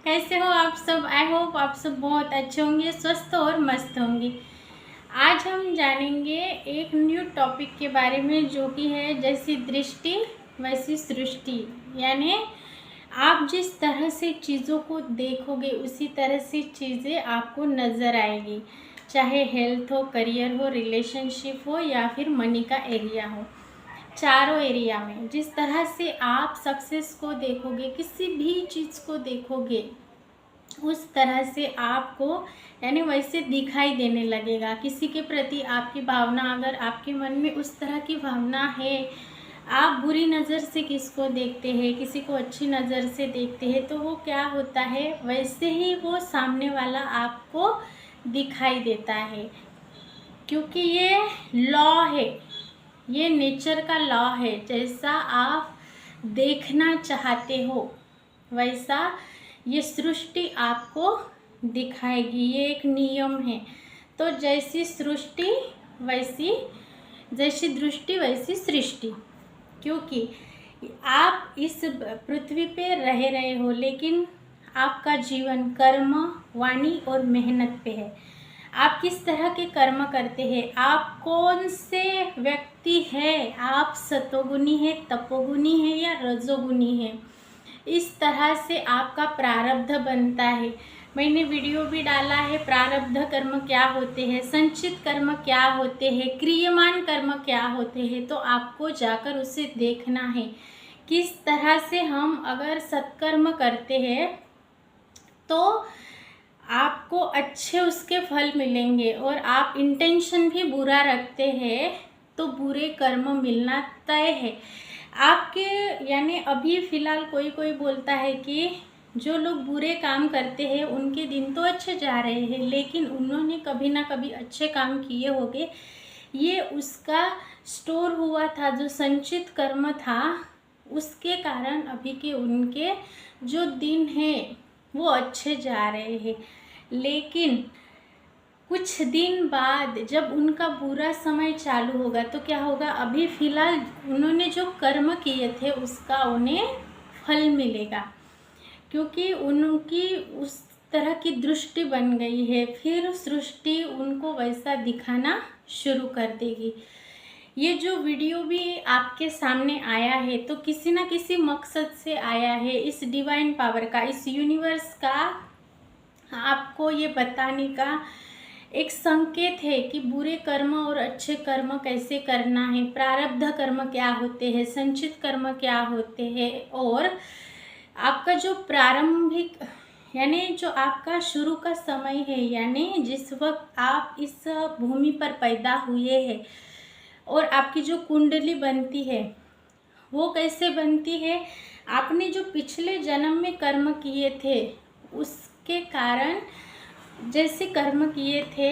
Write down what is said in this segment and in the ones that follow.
कैसे हो आप सब। आई होप आप सब बहुत अच्छे होंगे, स्वस्थ और मस्त होंगे। आज हम जानेंगे एक न्यू टॉपिक के बारे में, जो कि है जैसी दृष्टि वैसी सृष्टि। यानी आप जिस तरह से चीज़ों को देखोगे उसी तरह से चीज़ें आपको नज़र आएगी, चाहे हेल्थ हो, करियर हो, रिलेशनशिप हो या फिर मनी का एरिया हो। चारों एरिया में जिस तरह से आप सक्सेस को देखोगे, किसी भी चीज़ को देखोगे, उस तरह से आपको यानी वैसे दिखाई देने लगेगा। किसी के प्रति आपकी भावना, अगर आपके मन में उस तरह की भावना है, आप बुरी नज़र से किसको देखते हैं, किसी को अच्छी नज़र से देखते हैं, तो वो क्या होता है, वैसे ही वो सामने वाला आपको दिखाई देता है। क्योंकि ये लॉ है, ये नेचर का लॉ है। जैसा आप देखना चाहते हो वैसा ये सृष्टि आपको दिखाएगी। ये एक नियम है। तो जैसी सृष्टि वैसी, जैसी दृष्टि वैसी सृष्टि। क्योंकि आप इस पृथ्वी पे रह रहे हो, लेकिन आपका जीवन कर्म, वाणी और मेहनत पे है। आप किस तरह के कर्म करते हैं, आप कौन से व्यक्ति है, आप सतोगुनी है, तपोगुनी है या रजोगुनी है, इस तरह से आपका प्रारब्ध बनता है। मैंने वीडियो भी डाला है, प्रारब्ध कर्म क्या होते हैं, संचित कर्म क्या होते हैं, क्रियमान कर्म क्या होते हैं। तो आपको जाकर उसे देखना है किस तरह से हम अगर सत्कर्म करते हैं तो आपको अच्छे उसके फल मिलेंगे, और आप इंटेंशन भी बुरा रखते हैं तो बुरे कर्म मिलना तय है आपके। यानी अभी फ़िलहाल कोई कोई बोलता है कि जो लोग बुरे काम करते हैं उनके दिन तो अच्छे जा रहे हैं, लेकिन उन्होंने कभी ना कभी अच्छे काम किए होंगे। ये उसका स्टोर हुआ था, जो संचित कर्म था, उसके कारण अभी के उनके जो दिन हैं वो अच्छे जा रहे हैं। लेकिन कुछ दिन बाद जब उनका बुरा समय चालू होगा तो क्या होगा, अभी फ़िलहाल उन्होंने जो कर्म किए थे उसका उन्हें फल मिलेगा, क्योंकि उनकी उस तरह की दृष्टि बन गई है। फिर सृष्टि उनको वैसा दिखाना शुरू कर देगी। ये जो वीडियो भी आपके सामने आया है तो किसी ना किसी मकसद से आया है। इस डिवाइन पावर का, इस यूनिवर्स का आपको ये बताने का एक संकेत है कि बुरे कर्म और अच्छे कर्म कैसे करना है, प्रारब्ध कर्म क्या होते हैं, संचित कर्म क्या होते हैं, और आपका जो प्रारंभिक यानी जो आपका शुरू का समय है, यानी जिस वक्त आप इस भूमि पर पैदा हुए हैं, और आपकी जो कुंडली बनती है वो कैसे बनती है, आपने जो पिछले जन्म में कर्म किए थे उसके कारण जैसे कर्म किए थे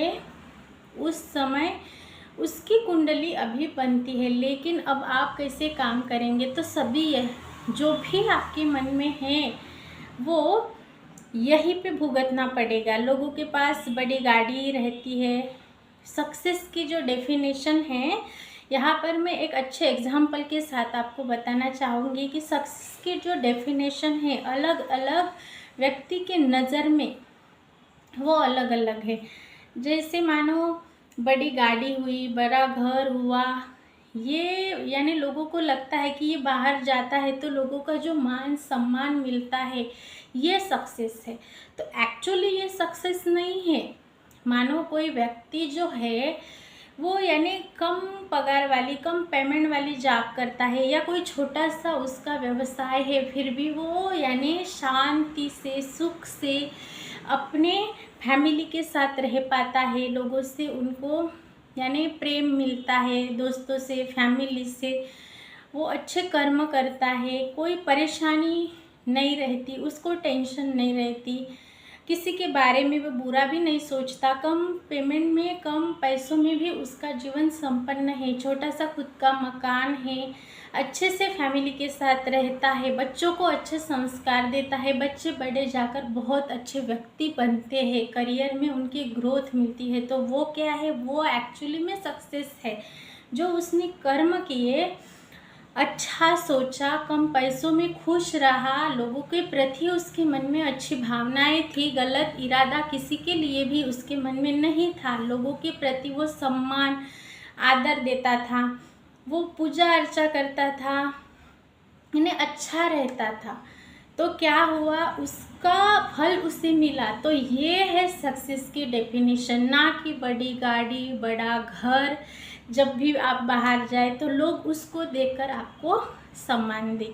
उस समय उसकी कुंडली अभी बनती है। लेकिन अब आप कैसे काम करेंगे, तो सभी जो भी आपके मन में है वो यहीं पे भुगतना पड़ेगा। लोगों के पास बड़ी गाड़ी रहती है। सक्सेस की जो डेफिनेशन है, यहाँ पर मैं एक अच्छे एग्जाम्पल के साथ आपको बताना चाहूँगी कि सक्सेस की जो डेफिनेशन है अलग अलग व्यक्ति के नज़र में वो अलग अलग है। जैसे मानो बड़ी गाड़ी हुई, बड़ा घर हुआ, ये यानी लोगों को लगता है कि ये बाहर जाता है तो लोगों का जो मान सम्मान मिलता है ये सक्सेस है। तो एक्चुअली ये सक्सेस नहीं है। मानो कोई व्यक्ति जो है वो यानी कम पगार वाली, कम पेमेंट वाली जॉब करता है, या कोई छोटा सा उसका व्यवसाय है, फिर भी वो यानी शांति से, सुख से अपने फैमिली के साथ रह पाता है। लोगों से उनको यानी प्रेम मिलता है, दोस्तों से, फैमिली से, वो अच्छे कर्म करता है, कोई परेशानी नहीं रहती उसको, टेंशन नहीं रहती, किसी के बारे में वो बुरा भी नहीं सोचता, कम पेमेंट में, कम पैसों में भी उसका जीवन संपन्न है, छोटा सा खुद का मकान है, अच्छे से फैमिली के साथ रहता है, बच्चों को अच्छे संस्कार देता है, बच्चे बड़े जाकर बहुत अच्छे व्यक्ति बनते हैं, करियर में उनकी ग्रोथ मिलती है। तो वो क्या है, वो एक्चुअली में सक्सेस है जो उसने कर्म किए अच्छा सोचा, कम पैसों में खुश रहा, लोगों के प्रति उसके मन में अच्छी भावनाएं थी, गलत इरादा किसी के लिए भी उसके मन में नहीं था, लोगों के प्रति वो सम्मान आदर देता था, वो पूजा अर्चा करता था, इन्हें अच्छा रहता था। तो क्या हुआ, उसका फल उसे मिला। तो ये है सक्सेस की डेफिनेशन, ना कि बड़ी गाड़ी बड़ा घर। जब भी आप बाहर जाए तो लोग उसको देखकर आपको सम्मान दें।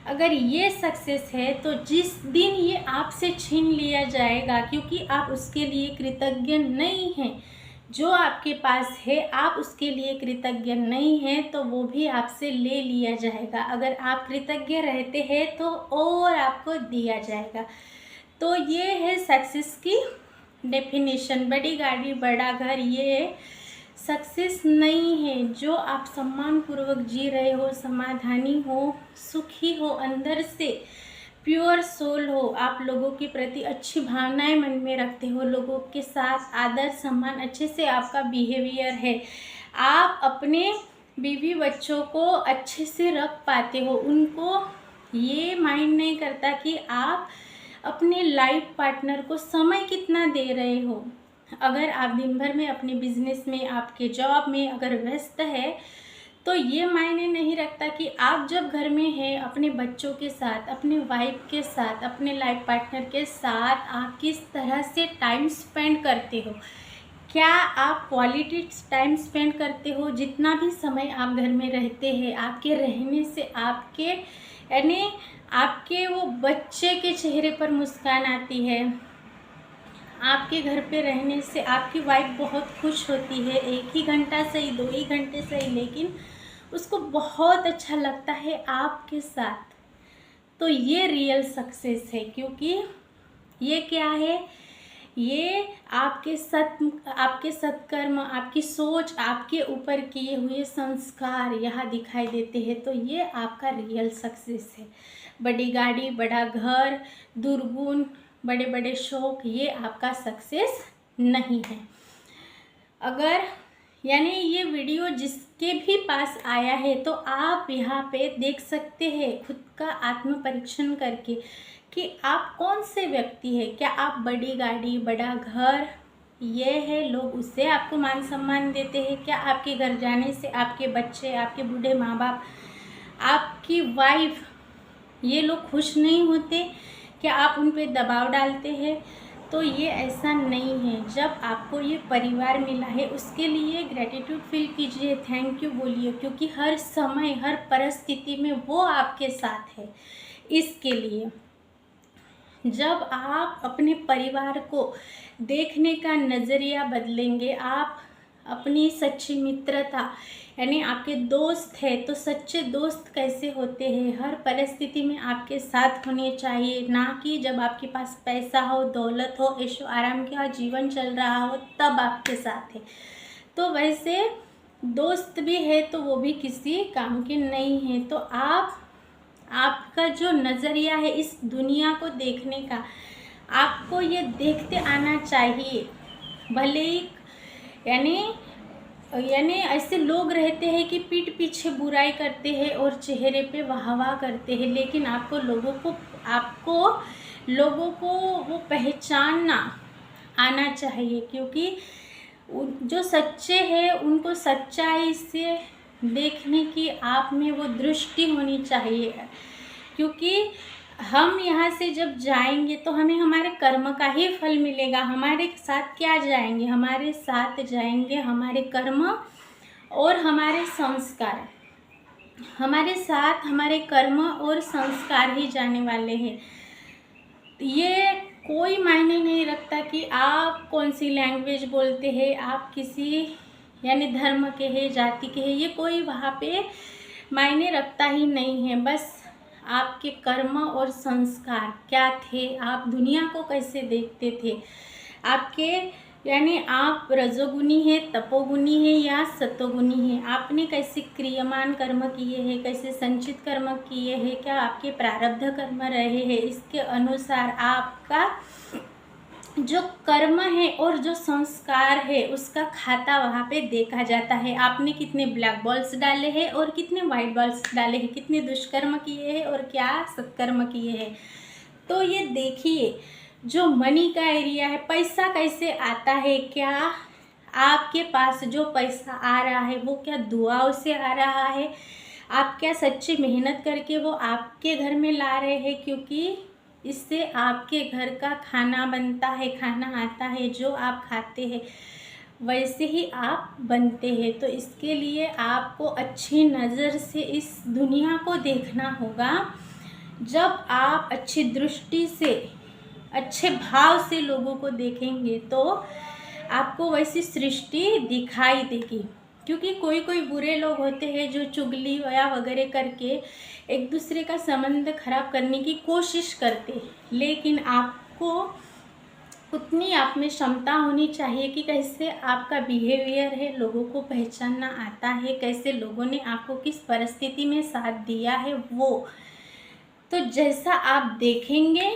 अगर ये सक्सेस है तो जिस दिन ये आपसे छीन लिया जाएगा क्योंकि आप उसके लिए कृतज्ञ नहीं हैं, जो आपके पास है आप उसके लिए कृतज्ञ नहीं हैं, तो वो भी आपसे ले लिया जाएगा। अगर आप कृतज्ञ रहते हैं तो और आपको दिया जाएगा। तो ये है सक्सेस की डेफिनेशन। बड़ी गाड़ी बड़ा घर ये सक्सेस नहीं है। जो आप सम्मानपूर्वक जी रहे हो, समाधानी हो, सुखी हो, अंदर से प्योर सोल हो, आप लोगों के प्रति अच्छी भावनाएं मन में रखते हो, लोगों के साथ आदर सम्मान अच्छे से आपका बिहेवियर है, आप अपने बीवी बच्चों को अच्छे से रख पाते हो, उनको ये माइंड नहीं करता कि आप अपने लाइफ पार्टनर को समय कितना दे रहे हो। अगर आप दिन भर में अपने बिजनेस में, आपके जॉब में अगर व्यस्त है तो ये मायने नहीं रखता कि आप जब घर में हैं अपने बच्चों के साथ, अपने वाइफ के साथ, अपने लाइफ पार्टनर के साथ आप किस तरह से टाइम स्पेंड करते हो। क्या आप क्वालिटी टाइम स्पेंड करते हो। जितना भी समय आप घर में रहते हैं, आपके रहने से आपके यानी आपके वो बच्चे के चेहरे पर मुस्कान आती है, आपके घर पे रहने से आपकी वाइफ बहुत खुश होती है। 1 ही घंटा सही, 2 ही घंटे सही, लेकिन उसको बहुत अच्छा लगता है आपके साथ। तो ये रियल सक्सेस है, क्योंकि ये क्या है, ये आपके सत्कर्म, आपकी सोच, आपके ऊपर किए हुए संस्कार यहाँ दिखाई देते हैं। तो ये आपका रियल सक्सेस है। बड़ी गाड़ी बड़ा घर, दुर्गुण, बड़े बड़े शौक, ये आपका सक्सेस नहीं है। अगर यानी ये वीडियो जिसके भी पास आया है तो आप यहाँ पे देख सकते हैं खुद का आत्म परीक्षण करके कि आप कौन से व्यक्ति है। क्या आप बड़ी गाड़ी बड़ा घर ये है, लोग उससे आपको मान सम्मान देते हैं। क्या आपके घर जाने से आपके बच्चे, आपके बूढ़े माँ बाप, आपकी वाइफ, ये लोग खुश नहीं होते। क्या आप उन पर दबाव डालते हैं। तो ये ऐसा नहीं है। जब आपको ये परिवार मिला है उसके लिए ग्रेटिट्यूड फील कीजिए, थैंक यू बोलिए, क्योंकि हर समय हर परिस्थिति में वो आपके साथ है। इसके लिए जब आप अपने परिवार को देखने का नज़रिया बदलेंगे, आप अपनी सच्ची मित्रता यानी आपके दोस्त है तो सच्चे दोस्त कैसे होते हैं, हर परिस्थिति में आपके साथ होने चाहिए, ना कि जब आपके पास पैसा हो, दौलत हो, ऐशो आराम का जीवन चल रहा हो तब आपके साथ है। तो वैसे दोस्त भी है तो वो भी किसी काम के नहीं है। तो आपका जो नज़रिया है इस दुनिया को देखने का, आपको ये देखते आना चाहिए। भले ही यानी ऐसे लोग रहते हैं कि पीठ पीछे बुराई करते हैं और चेहरे पे वाह वाह करते हैं, लेकिन आपको लोगों को वो पहचानना आना चाहिए, क्योंकि जो सच्चे हैं उनको सच्चाई से देखने की आप में वो दृष्टि होनी चाहिए। क्योंकि हम यहाँ से जब जाएंगे तो हमें हमारे कर्म का ही फल मिलेगा। हमारे साथ क्या जाएंगे, हमारे साथ जाएंगे हमारे कर्म और हमारे संस्कार। हमारे साथ हमारे कर्म और संस्कार ही जाने वाले हैं। ये कोई मायने नहीं रखता कि आप कौन सी लैंग्वेज बोलते हैं, आप किसी यानी धर्म के हैं, जाति के हैं, ये कोई वहाँ पे मायने रखता ही नहीं है। बस आपके कर्म और संस्कार क्या थे, आप दुनिया को कैसे देखते थे, आपके यानी आप रजोगुनी है, तपोगुनी है या सतोगुनी है, आपने कैसे क्रियमान कर्म किए हैं, कैसे संचित कर्म किए हैं, क्या आपके प्रारब्ध कर्म रहे हैं, इसके अनुसार आपका जो कर्म है और जो संस्कार है उसका खाता वहाँ पे देखा जाता है। आपने कितने ब्लैक बॉल्स डाले हैं और कितने वाइट बॉल्स डाले हैं, कितने दुष्कर्म किए हैं और क्या सत्कर्म किए हैं। तो ये देखिए, जो मनी का एरिया है, पैसा कैसे आता है, क्या आपके पास जो पैसा आ रहा है वो क्या दुआओं से आ रहा है, आप क्या सच्ची मेहनत करके वो आपके घर में ला रहे हैं, क्योंकि इससे आपके घर का खाना बनता है, खाना आता है, जो आप खाते हैं वैसे ही आप बनते हैं। तो इसके लिए आपको अच्छी नज़र से इस दुनिया को देखना होगा। जब आप अच्छी दृष्टि से, अच्छे भाव से लोगों को देखेंगे तो आपको वैसी सृष्टि दिखाई देगी। क्योंकि कोई कोई बुरे लोग होते हैं जो चुगली या वगैरह करके एक दूसरे का संबंध खराब करने की कोशिश करते हैं, लेकिन आपको उतनी आप में क्षमता होनी चाहिए कि कैसे आपका बिहेवियर है, लोगों को पहचानना आता है, कैसे लोगों ने आपको किस परिस्थिति में साथ दिया है वो। तो जैसा आप देखेंगे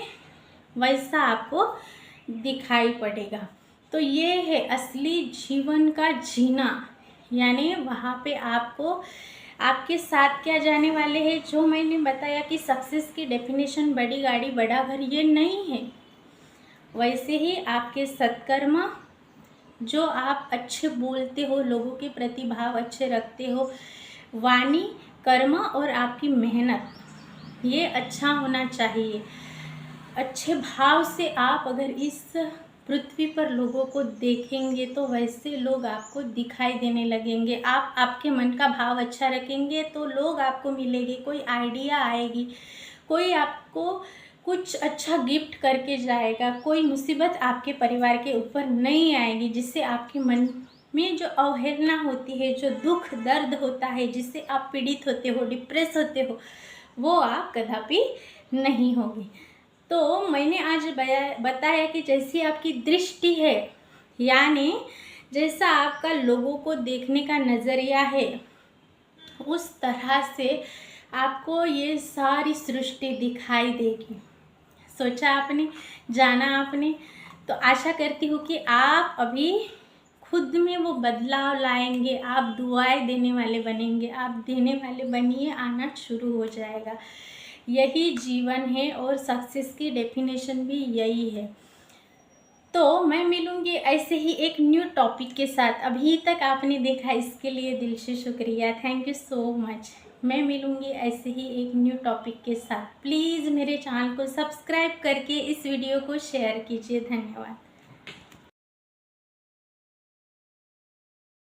वैसा आपको दिखाई पड़ेगा। तो ये है असली जीवन का जीना, यानी वहाँ पे आपको आपके साथ क्या जाने वाले हैं। जो मैंने बताया कि सक्सेस की डेफिनेशन बड़ी गाड़ी बड़ा घर ये नहीं है, वैसे ही आपके सत्कर्म, जो आप अच्छे बोलते हो, लोगों के प्रति भाव अच्छे रखते हो, वाणी, कर्म और आपकी मेहनत, ये अच्छा होना चाहिए। अच्छे भाव से आप अगर इस पृथ्वी पर लोगों को देखेंगे तो वैसे लोग आपको दिखाई देने लगेंगे। आप आपके मन का भाव अच्छा रखेंगे तो लोग आपको मिलेंगे, कोई आइडिया आएगी, कोई आपको कुछ अच्छा गिफ्ट करके जाएगा, कोई मुसीबत आपके परिवार के ऊपर नहीं आएगी जिससे आपके मन में जो अवहेलना होती है, जो दुख दर्द होता है, जिससे आप पीड़ित होते हो, डिप्रेस होते हो, वो आप कदापि नहीं होगी। तो मैंने आज बताया कि जैसी आपकी दृष्टि है, यानी जैसा आपका लोगों को देखने का नज़रिया है, उस तरह से आपको ये सारी सृष्टि दिखाई देगी। सोचा आपने, जाना आपने, तो आशा करती हूँ कि आप अभी खुद में वो बदलाव लाएंगे, आप दुआएं देने वाले बनेंगे, आप देने वाले बनिए, आना शुरू हो जाएगा। यही जीवन है और सक्सेस की डेफिनेशन भी यही है। तो मैं मिलूँगी ऐसे ही एक न्यू टॉपिक के साथ। अभी तक आपने देखा इसके लिए दिल से शुक्रिया, थैंक यू सो मच। मैं मिलूँगी ऐसे ही एक न्यू टॉपिक के साथ। प्लीज़ मेरे चैनल को सब्सक्राइब करके इस वीडियो को शेयर कीजिए। धन्यवाद।